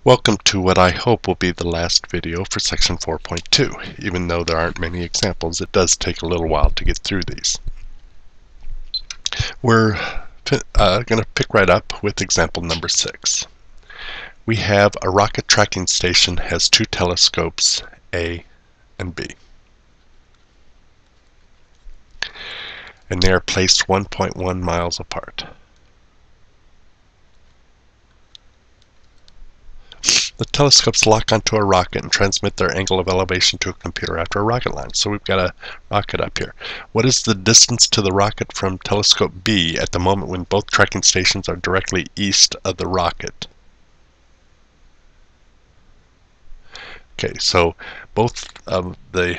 Welcome to what I hope will be the last video for section 4.2. Even though there aren't many examples, it does take a little while to get through these. We're going to pick right up with example number 6. We have a rocket tracking station has two telescopes, A and B. And they are placed 1.1 miles apart. The telescopes lock onto a rocket and transmit their angle of elevation to a computer after a rocket launch. So we've got a rocket up here. What is the distance to the rocket from telescope B at the moment when both tracking stations are directly east of the rocket? Okay, so both of the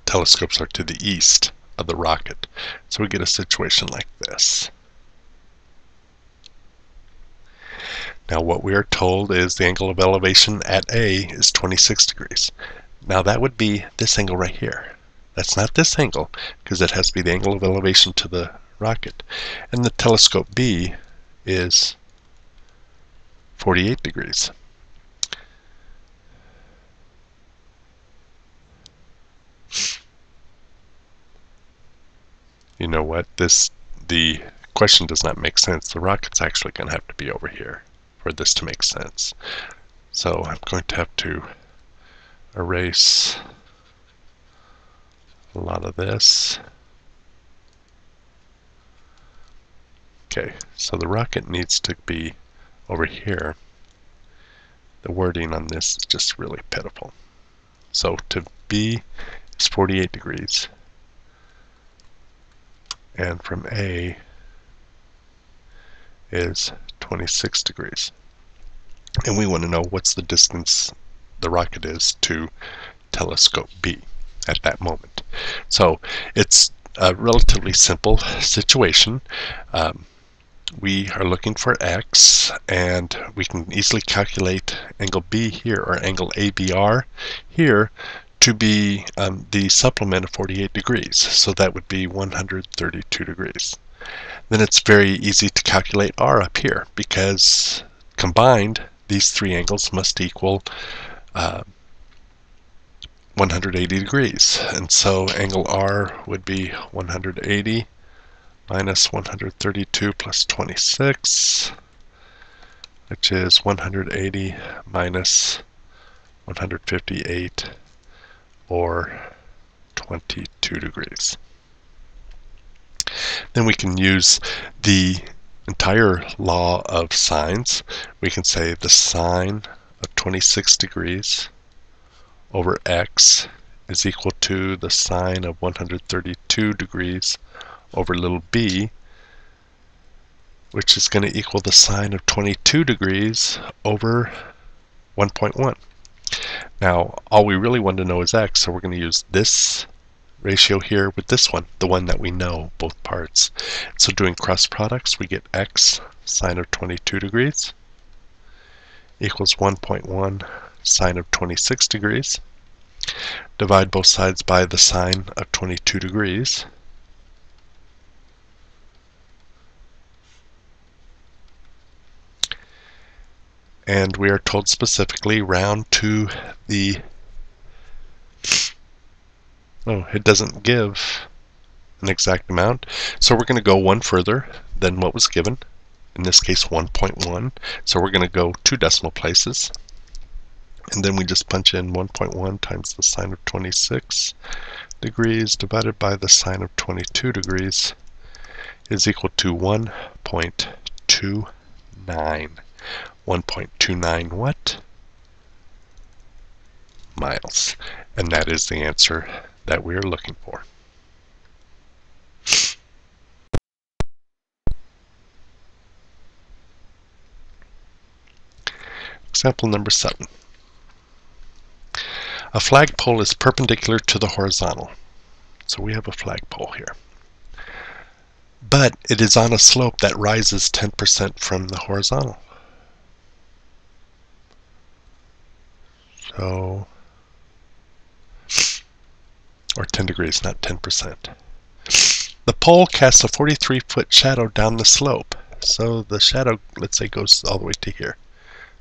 telescopes are to the east of the rocket. So we get a situation like this. Now what we are told is the angle of elevation at A is 26 degrees. Now that would be this angle right here. That's not this angle, because it has to be the angle of elevation to the rocket. And the telescope B is 48 degrees. You know what? The question does not make sense. The rocket's actually going to have to be over here for this to make sense. So I'm going to have to erase a lot of this. Okay, so the rocket needs to be over here. The wording on this is just really pitiful. So to B is 48 degrees. And from A is 26 degrees. And we want to know what's the distance the rocket is to telescope B at that moment. So it's a relatively simple situation. We are looking for X, and we can easily calculate angle B here, or angle ABR here, to be the supplement of 48 degrees. So that would be 132 degrees. Then it's very easy to calculate R up here, because combined these three angles must equal 180 degrees. And so angle R would be 180 minus 132 plus 26, which is 180 minus 158, or 22 degrees. Then we can use the entire law of sines. We can say the sine of 26 degrees over x is equal to the sine of 132 degrees over little b, which is going to equal the sine of 22 degrees over 1.1. Now, all we really want to know is x, so we're going to use this ratio here with this one, the one that we know, both parts. So doing cross products, we get x sine of 22 degrees equals 1.1 sine of 26 degrees. Divide both sides by the sine of 22 degrees. And we are told specifically round to the, oh, it doesn't give an exact amount. So we're going to go one further than what was given, in this case 1.1. So we're going to go 2 decimal places. And then we just punch in 1.1 times the sine of 26 degrees divided by the sine of 22 degrees is equal to 1.29. 1.29 what? Miles. And that is the answer that we are looking for. Example number 7. A flagpole is perpendicular to the horizontal. So we have a flagpole here. But it is on a slope that rises 10% from the horizontal. So, or 10 degrees, not 10%. The pole casts a 43-foot shadow down the slope. So the shadow, let's say, goes all the way to here.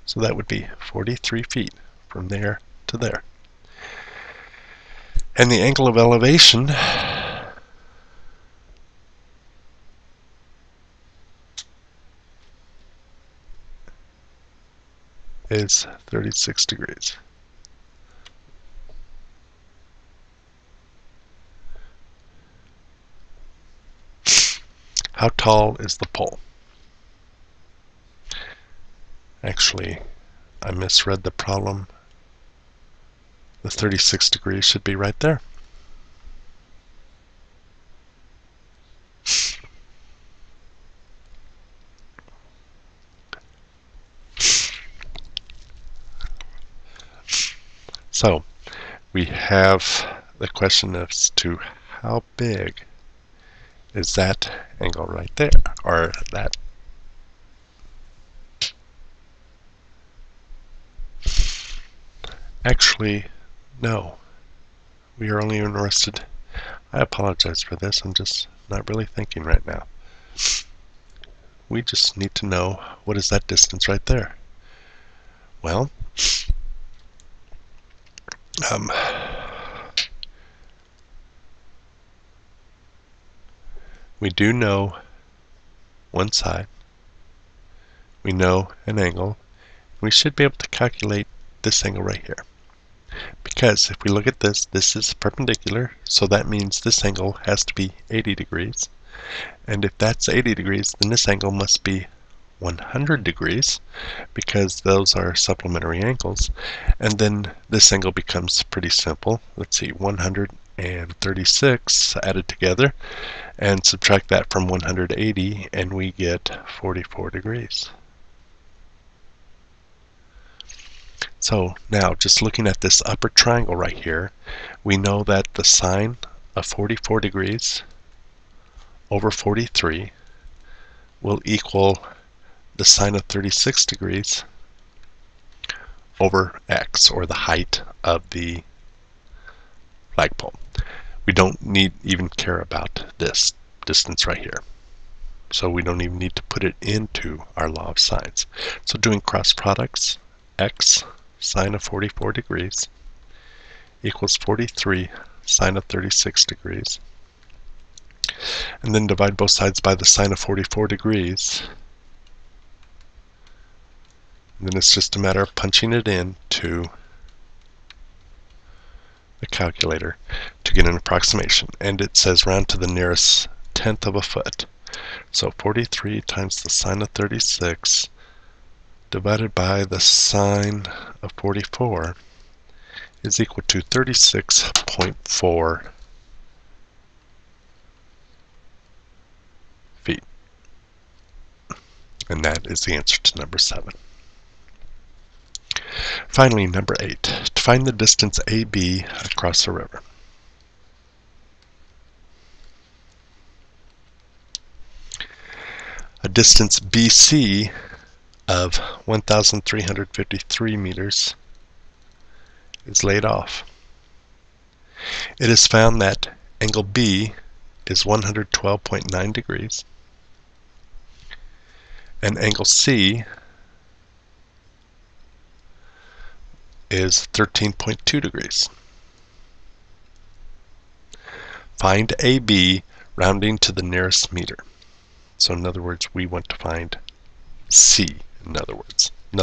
So that would be 43 feet from there to there. And the angle of elevation is 36 degrees. How tall is the pole? Actually, I misread the problem. The 36 degrees should be right there. So, we have the question as to how big is that angle right there, or that. Actually, no. We are only interested. I apologize for this. I'm just not really thinking right now. We just need to know, what is that distance right there? Well, we do know one side. We know an angle. We should be able to calculate this angle right here. Because if we look at this, this is perpendicular, so that means this angle has to be 80 degrees. And if that's 80 degrees, then this angle must be 100 degrees, because those are supplementary angles. And then this angle becomes pretty simple. Let's see, 136 added together, and subtract that from 180, and we get 44 degrees. So now, just looking at this upper triangle right here, we know that the sine of 44 degrees over 43 will equal the sine of 36 degrees over x, or the height of the flagpole. We don't even care about this distance right here. So we don't even need to put it into our law of sines. So doing cross products, x sine of 44 degrees equals 43 sine of 36 degrees. And then divide both sides by the sine of 44 degrees. And then it's just a matter of punching it into the calculator to get an approximation. And it says round to the nearest tenth of a foot. So 43 times the sine of 36 divided by the sine of 44 is equal to 36.4 feet. And that is the answer to number 7. Finally, number 8. To find the distance AB across a river. A distance BC of 1,353 meters is laid off. It is found that angle B is 112.9 degrees, and angle C is 13.2 degrees. Find AB rounding to the nearest meter. So in other words, we want to find C. In other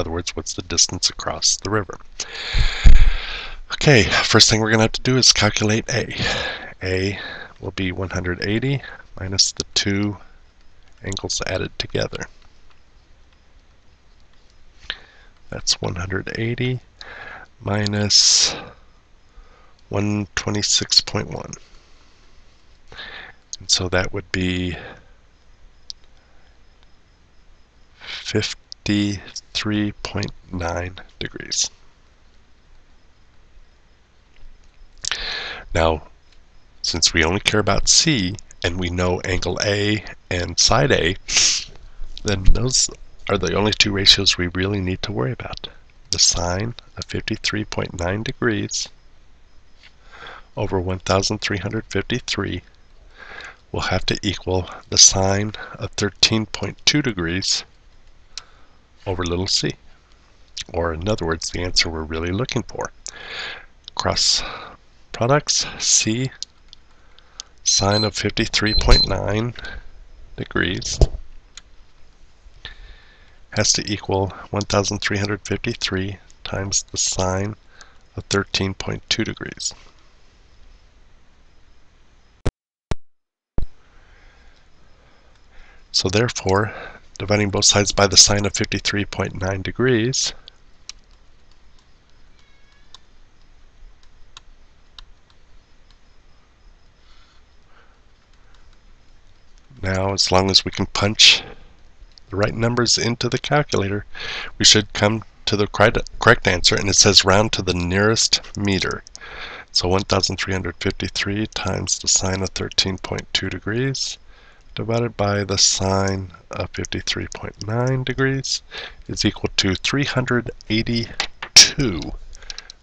words, what's the distance across the river? Okay, first thing we're going to have to do is calculate A. A will be 180 minus the 2 angles added together. That's 180 minus 126.1. And so that would be 53.9 degrees. Now, since we only care about C, and we know angle A and side A, then those are the only two ratios we really need to worry about. The sine of 53.9 degrees over 1,353 will have to equal the sine of 13.2 degrees over little c. Or in other words, the answer we're really looking for. Cross products, c sine of 53.9 degrees has to equal 1,353 times the sine of 13.2 degrees. So therefore, dividing both sides by the sine of 53.9 degrees, now as long as we can punch the right numbers into the calculator, we should come to the correct answer, and it says round to the nearest meter. So 1,353 times the sine of 13.2 degrees divided by the sine of 53.9 degrees is equal to 382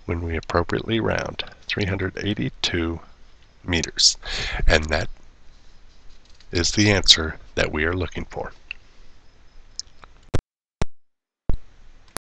when we appropriately round. 382 meters. And that is the answer that we are looking for.